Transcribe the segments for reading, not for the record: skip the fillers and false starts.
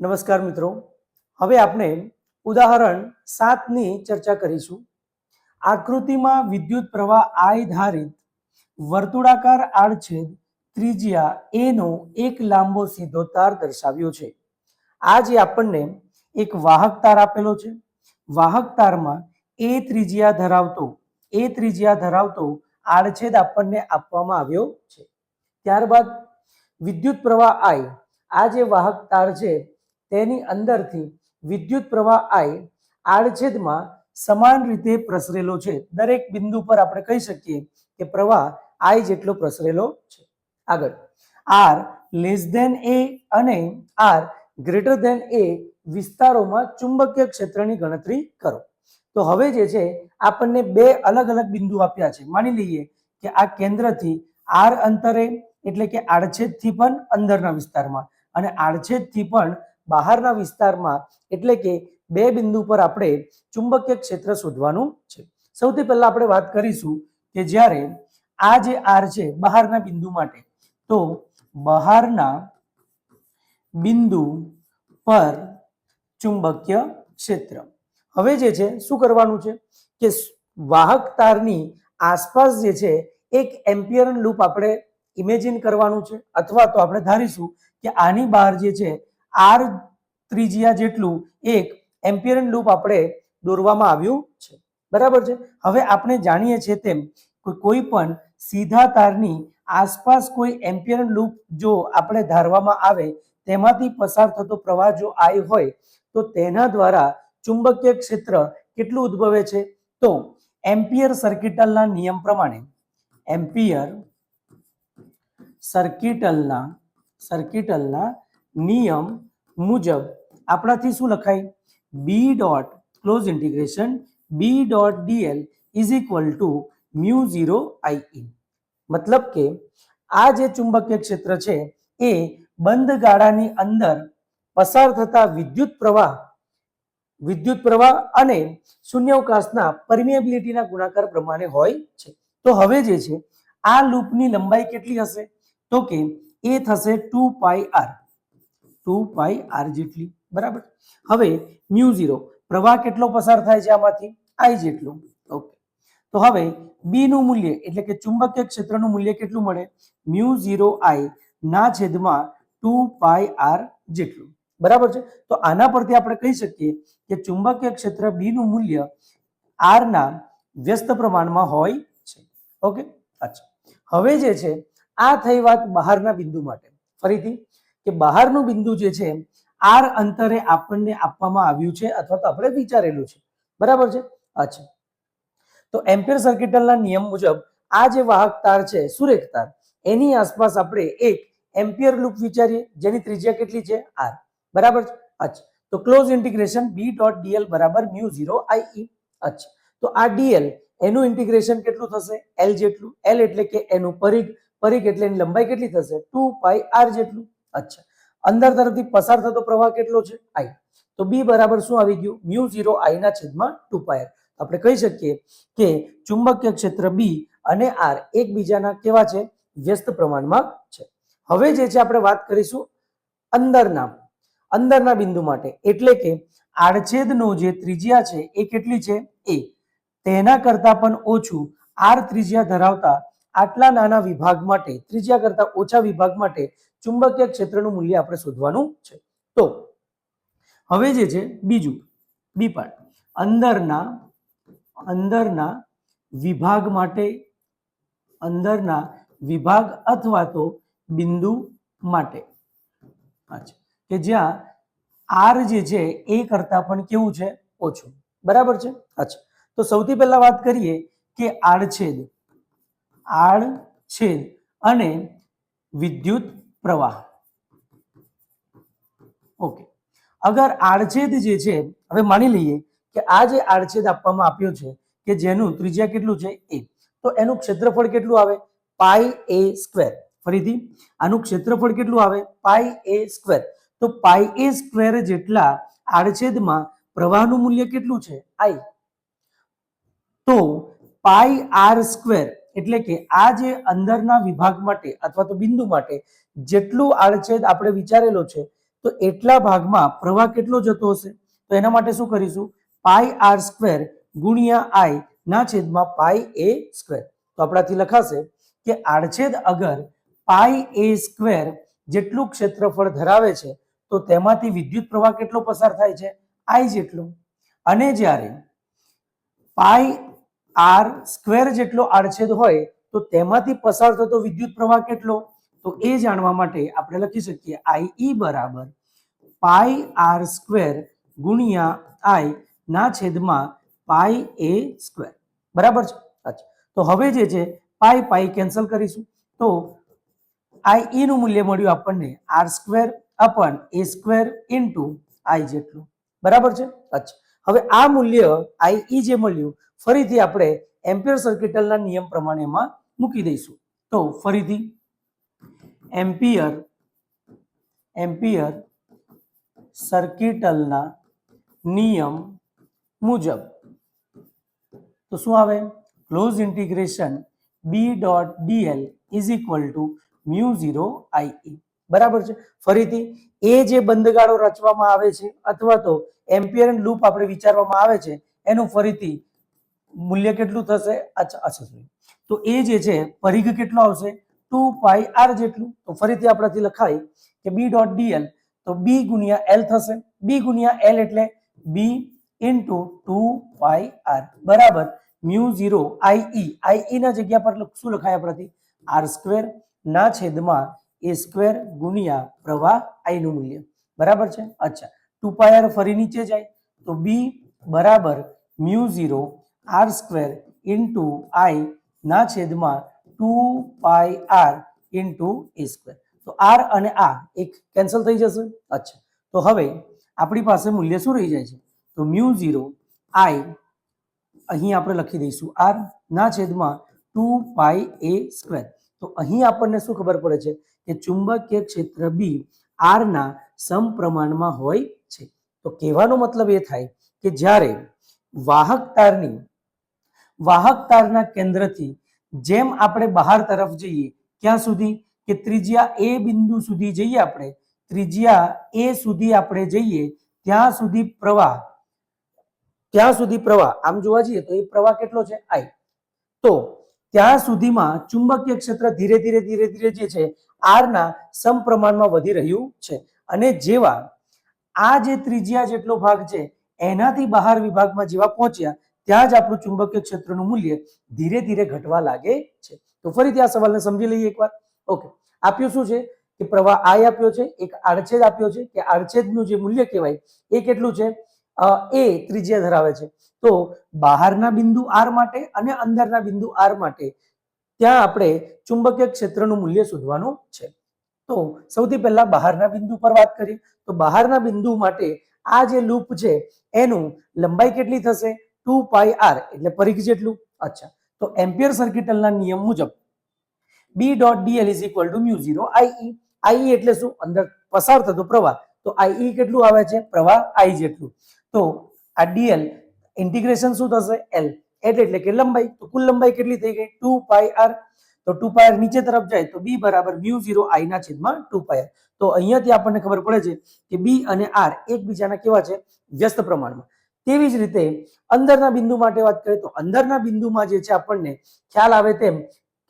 નમસ્કાર મિત્રો, હવે આપણે ઉદાહરણ 7 ની ચર્ચા કરીશું. આકૃતિમાં વિદ્યુત પ્રવાહ I ધારિત વર્તુળાકાર આડછેદ ત્રિજ્યા A નો એક લાંબો સીધો તાર દર્શાવ્યો છે. આ જે આપણને એક વાહક તાર આપેલો છે. વાહક તારમાં A ત્રિજ્યા ધરાવતો આડછેદ આપણને આપવામાં આવ્યો છે. ત્યારબાદ વિદ્યુત પ્રવાહ I, આ જે વાહક તાર છે તેની અંદરથી વિદ્યુત પ્રવાહ I આડછેદમાં સમાન રીતે પ્રસરેલો છે. દરેક બિંદુ પર આપણે કહી શકીએ કે પ્રવાહ I જેટલો પ્રસરેલો છે. આગળ R લેસ ધેન A અને R ગ્રેટર ધેન A વિસ્તારોમાં ચુંબકીય ક્ષેત્રની ગણતરી કરો. તો હવે જે છે આપણને બે અલગ અલગ બિંદુ આપ્યા છે. માની લઈએ કે આ કેન્દ્રથી R અંતરે એટલે કે આડછેદથી પણ અંદરના વિસ્તારમાં અને આડછેદથી પણ બહારના વિસ્તારમાં એટલે કે બે બિંદુ પર આપણે ચુંબકીય ક્ષેત્ર શોધવાનું છે. સૌથી પહેલા આપણે વાત કરીશું કે જ્યારે આ જે R છે બહારના બિંદુ માટે, તો બહારના બિંદુ પર ચુંબકીય ક્ષેત્ર. હવે જે છે શું કરવાનું છે કે વાહક તારની આસપાસ જે છે એક એમ્પિયરન લૂપ આપણે ઇમેજિન કરવાનું છે, અથવા તો આપણે ધારીશું કે આની બહાર જે છે R ત્રિજ્યા જેટલું એક એમ્પિયરન લૂપ આપણે દોરવામાં આવ્યું છે. બરાબર છે. હવે આપણે જાણીએ છીએ તેમ કોઈ પણ સીધા તારની આસપાસ કોઈ એમ્પિયરન લૂપ જો આપણે ધારવામાં આવે, તેમાંથી પસાર થતો પ્રવાહ જો I હોય તો તેના દ્વારા ચુંબકીય ક્ષેત્ર કેટલું ઉદ્ભવે છે? તો એમ્પિયર સર્કિટલના નિયમ પ્રમાણે, એમ્પિયર સર્કિટલના નિયમ મુજબ આપણાથી શું લખાય? B dot close integration B dot dl is equal to mu 0 IE. મતલબ કે આ જે ચુંબકીય ક્ષેત્ર છે એ બંધ ગાળાની અંદર પસાર થતા વિદ્યુત પ્રવાહ અને શૂન્યાવકાશના પરમિએબિલિટીના ગુણાકાર પ્રમાણે હોય છે. તો હવે જે છે આ લૂપની લંબાઈ કેટલી હશે? તો કે એ થશે 2πr જેટલી. બરાબર. હવે મ્યુ 0 પ્રવાહ કેટલો પસાર થાય છે આમાંથી? I જેટલો. ઓકે. તો હવે B નું મૂલ્ય એટલે કે ચુંબકીય ક્ષેત્રનું મૂલ્ય કેટલું મળે? મ્યુ 0 I ના છેદમાં 2πr જેટલું. બરાબર છે. તો આના પરથી આપણે કહી શકીએ કે ચુંબકીય ક્ષેત્ર B નું મૂલ્ય R ના વ્યસ્ત પ્રમાણમાં હોય છે. ઓકે. અચ્છા. હવે જે છે આ થઈ વાત બહારના બિંદુ માટે. ફરીથી કે બહારનું બિંદુ જે છે R અંતરે આપણને આપવામાં આવ્યું છે અથવા તો આપણે વિચારેલું છે. બરાબર છે. અચ્છા. તો એમ્પિયર સર્કિટલના નિયમ મુજબ આ જે વાહક તાર છે, સુરેખ તાર, એની આસપાસ આપણે એક એમ્પિયર લૂપ વિચારીએ જેની ત્રિજ્યા કેટલી છે? R. બરાબર છે. અચ્છા. તો close integration B dot dl બરાબર મ્યુ 0 IE. અચ્છા. તો આ dl એનું ઇન્ટિગ્રેશન કેટલું થશે? L જેટલું. L એટલે કે એનું પરિઘ એટલે એની લંબાઈ કેટલી થશે? 2πr જેટલું. અચ્છા. અંદર તરફથી પસાર થતો પ્રવાહ કેટલો છે? I. તો B બરાબર શું આવી ગયું? મ્યુ 0 I ના છેદમાં 2πr. આપણે કહી શકીએ કે ચુંબકીય ક્ષેત્ર B અને R એકબીજાના કેવા છે? વ્યસ્ત પ્રમાણમાં છે. હવે જે છે આપણે વાત કરીશું અંદરના બિંદુ માટે, એટલે કે આડછેદનો જે ત્રિજ્યા છે એ કેટલી છે? A. તેના કરતા પણ ઓછું R ત્રિજ્યા ધરાવતા આટલા નાના વિભાગ માટે, ત્રિજ્યા કરતા ઓછા વિભાગ માટે ચુંબકીય ક્ષેત્રનું મૂલ્ય આપણે શોધવાનું છે. તો હવે જે છે બીજું બી પાર્ટ, અંદરના વિભાગ માટે, અંદરના વિભાગ અથવા તો બિંદુ માટે. અચ્છા. કે જ્યાં R જે છે એ કરતા પણ કેવું છે? ઓછું. બરાબર છે. અચ્છા. તો સૌથી પહેલા વાત કરીએ કે આડછેદ અને વિદ્યુત પ્રવાહ. ઓકે. અગર આડછેદ જે છે, હવે માની લઈએ કે આ જે આડછેદ આપવામાં આપ્યો છે કે જેનું ત્રિજ્યા કેટલું છે? A. તો એનું ક્ષેત્રફળ કેટલું આવે? πa². ફરીથી આનું ક્ષેત્રફળ કેટલું આવે? πa². તો πa² જેટલા આડછેદમાં પ્રવાહનું મૂલ્ય કેટલું છે? I. તો πr² એટલે કે આ જે અંદરના વિભાગ માટે અથવા તો બિંદુ માટે જેટલું આડછેદ આપણે વિચારેલો છે, તો તો એટલા ભાગમાં પ્રવાહ કેટલો જતો હશે? તો એના માટે શું કરીશું? પાઈ આર સ્ક્વેર ગુણ્યા આઈ ના છેદમાં પાઈ એ સ્ક્વેર. તો આપણાથી લખાશે કે આડછેદ અગર પાઈ એ સ્ક્વેર જેટલું ક્ષેત્રફળ ધરાવે છે તો તેમાંથી વિદ્યુત પ્રવાહ કેટલો પસાર થાય છે? આઈ જેટલો. અને જ્યારે પાઈ આર સ્ક્વેર જેટલો આડછેદ હોય તો તેમાંથી પસાર થતો વિદ્યુત પ્રવાહ કેટલો? તો એ જાણવા માટે આપણે લખી શકીએ આઈ બરાબર પાઈ આર સ્ક્વેર ગુણ્યા આઈ ના છેદમાં પાઈ એ સ્ક્વેર. બરાબર છે? અચ્છા, તો હવે જે છે પાઈ પાઈ કેન્સલ કરીશું તો આઈ નું મૂલ્ય મળ્યું આપણને R square upon A square into I જેટલું. બરાબર છે? અચ્છા, હવે આ મૂલ્ય આઈ જે મળ્યું ફરીથી આપણે એમ્પિયર સર્કિટલના નિયમ પ્રમાણે એમાં મૂકી દઈશું. તો ફરીથી એમ્પિયર સર્કિટલના નિયમ મુજબ તો શું આવે? Close integration B dot DL is equal to mu 0 I. બરાબર છે? ફરીથી એ જે બંધગાળો રચવામાં આવે છે અથવા તો એમ્પિયર લૂપ આપણે વિચારવામાં આવે છે એનું ફરીથી મૂલ્ય કેટલું થશે? તો એ જે છે પરિઘ કેટલો આવશે? 2 પાઈ આર જેટલું. તો ફરીથી આપણાથી લખાય કે બી ડોટ ડીએલ તો બી ગુણ્યા એલ થશે. બી ગુણ્યા એલ એટલે બી ઇન્ટુ 2 પાઈ આર બરાબર મ્યુ 0 આઈ ના જગ્યા પર શું લખાય આપણાથી? આર સ્ક્વેર ના છેદમાં એ સ્ક્વેર ગુણ્યા પ્રવાહ આઈ નું મૂલ્ય. બરાબર છે? અચ્છા, 2 પાઈ આર ફરી નીચે જાય તો બી બરાબર mu 0 R square into I ના છેદમાં 2 pi R into A square. તો આર અને આ એક કેન્સલ થઈ જશે. અચ્છા, તો હવે આપણી પાસે મૂલ્ય શું રહી જાય છે? તો મ્યુ 0 આઈ અહીં આપણે લખી દઈશું આર ના છેદમાં 2 પાઈ એ સ્ક્વેર. તો અહીં આપણને શું ખબર પડે છે કે ચુંબકીય ક્ષેત્ર બી આર ના સમપ્રમાણમાં હોય છે. તો કહેવાનો મતલબ એ થાય કે જ્યારે વાહક તારના કેન્દ્રથી જેમ આપણે બહાર તરફ જઈએ ક્યાં સુધી? કે ત્રિજ્યા એ બિંદુ સુધી જઈએ આપણે, ત્રિજ્યા એ સુધી આપણે જઈએ ત્યાં સુધી પ્રવાહ આમ જોવા જઈએ તો એ પ્રવાહ કેટલો છે? આઈ. તો ત્યાં સુધીમાં ચુંબકીય ક્ષેત્ર ધીરે ધીરે જે છે આર ના સમપ્રમાણમાં વધી રહ્યું છે. અને જેવા આ જે ત્રિજ્યા જેટલો ભાગ છે એનાથી બહાર વિભાગમાં જેવા પહોંચ્યા ત્યાં જ આપણું ચુંબકીય ક્ષેત્રનું મૂલ્ય ધીરે ધીરે ઘટવા લાગે છે. તો ફરીથી આ સવાલને સમજી લઈએ એકવાર. ઓકે, આપ્યું શું છે કે પ્રવાહ આઈ આપ્યો છે, એક આડછેદ આપ્યો છે કે આડછેદનું જે મૂલ્ય કહેવાય એ કેટલું છે? એ ત્રિજ્યા ધરાવે છે. તો બહારના બિંદુ આર માટે અને અંદરના બિંદુ આર માટે ત્યાં આપણે ચુંબકીય ક્ષેત્રનું મૂલ્ય શોધવાનું છે. તો સૌથી પહેલા બહારના બિંદુ પર વાત કરીએ તો બહારના બિંદુ માટે આ જે લૂપ છે એનું લંબાઈ કેટલી થશે? 2 પાઈ આર એટલે પરિઘ જેટલું. અચ્છા, તો એમ્પિયર સર્કિટલના નિયમ મુજબ B dot DL is equal to mu 0 I. I એટલે શું? અંદર પસાર થતો પ્રવાહ. તો આઈ કેટલું આવે છે? પ્રવાહ આઈ જેટલું. તો આ ડીએલ ઇન્ટિગ્રેશન શું થશે? એલ એટલે કે લંબાઈ. તો કુલ લંબાઈ કેટલી થઈ ગઈ? 2 પાઈ આર. તો 2 પાઈ આર નીચે તરફ જાય તો બી બરાબર મ્યુ 0 આઈ ના છેદમાં 2 પાઈ આર. તો અહીંયાથી આપણને ખબર પડે છે કે બી અને આર એકબીજાના કેવા છે? વ્યસ્ત પ્રમાણમાં. તેવી જ રીતે અંદરના બિંદુ માટે વાત કરીએ તો અંદરના બિંદુમાં જે છે આપણને ખ્યાલ આવે તેમ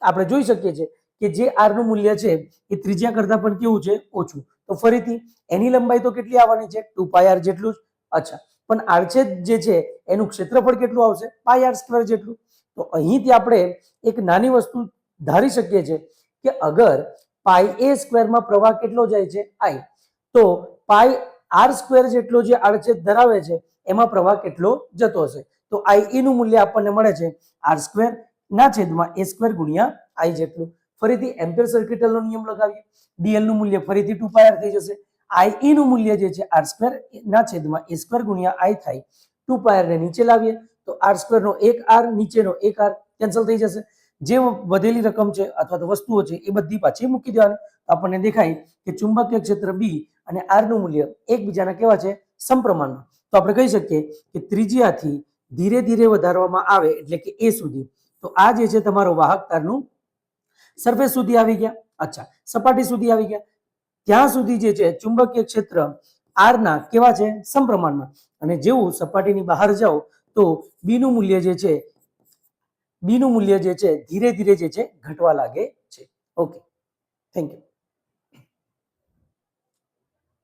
આપણે જોઈ શકીએ છીએ કે જે આર નું મૂલ્ય છે એ ત્રિજ્યા કરતા પણ કેવું છે? ઓછું. તો ફરીથી એની લંબાઈ તો કેટલી આવવાની છે? 2 પાઈ આર જેટલું જ. અચ્છા, પણ આડછેદ જે છે એનું ક્ષેત્રફળ કેટલું આવશે? પાઈ આર સ્ક્વેર જેટલું. તો અહીંથી આપણે એક નાની વસ્તુ ધારી શકીએ છીએ કે અગર પાઈ એ સ્ક્વેરમાં પ્રવાહ કેટલો જાય છે? આઈ. તો પાઈ આર સ્ક્વેર જેટલો જે આડછેદ ધરાવે છે એમાં પ્રવાહ કેટલો જતો હશે? તો આઈ નું મૂલ્ય આપણને મળે છે આર સ્ક્વેર ના છેદમાં એ સ્ક્વેર ગુણ્યા આઈ જેટલું. ફરીથી એમ્પિયર સર્કિટલનો નિયમ લગાવીએ. ડીએલ નું મૂલ્ય ફરીથી 2 પાઈ આર થઈ જશે. આઈ નું મૂલ્ય જે છે આર સ્ક્વેર ના છેદમાં એ સ્ક્વેર ગુણ્યા આઈ થાય. 2 પાઈ આર ને નીચે લાવીએ તો આર સ્ક્વેર નો એક આર નીચેનો એક આર કેન્સલ થઈ જશે. જે વધેલી રકમ છે અથવા તો વસ્તુઓ છે એ બધી પાછી મૂકી દેવાની. આપણને દેખાય કે ચુંબકીય ક્ષેત્ર બી અને આર નું મૂલ્ય એકબીજાના કેવા છે? સમપ્રમાણમાં. તો આપણે કહી શકીએ કે ત્રિજ્યાથી ધીરે ધીરે વધારવામાં આવે એટલે કે એ સુધી. તો આ જે છે તમારો વાહક તારનું સરફેસ સુધી આવી ગયા. અચ્છા, સપાટી સુધી આવી ગયા. ત્યાં સુધી જે છે ચુંબકીય ક્ષેત્ર આર ના કેવા છે સમપ્રમાણમાં, અને જેવું સપાટીની બહાર જાઓ તો બી નું મૂલ્ય જે છે ધીરે ધીરે જે છે ઘટવા લાગે છે. Okay, thank you.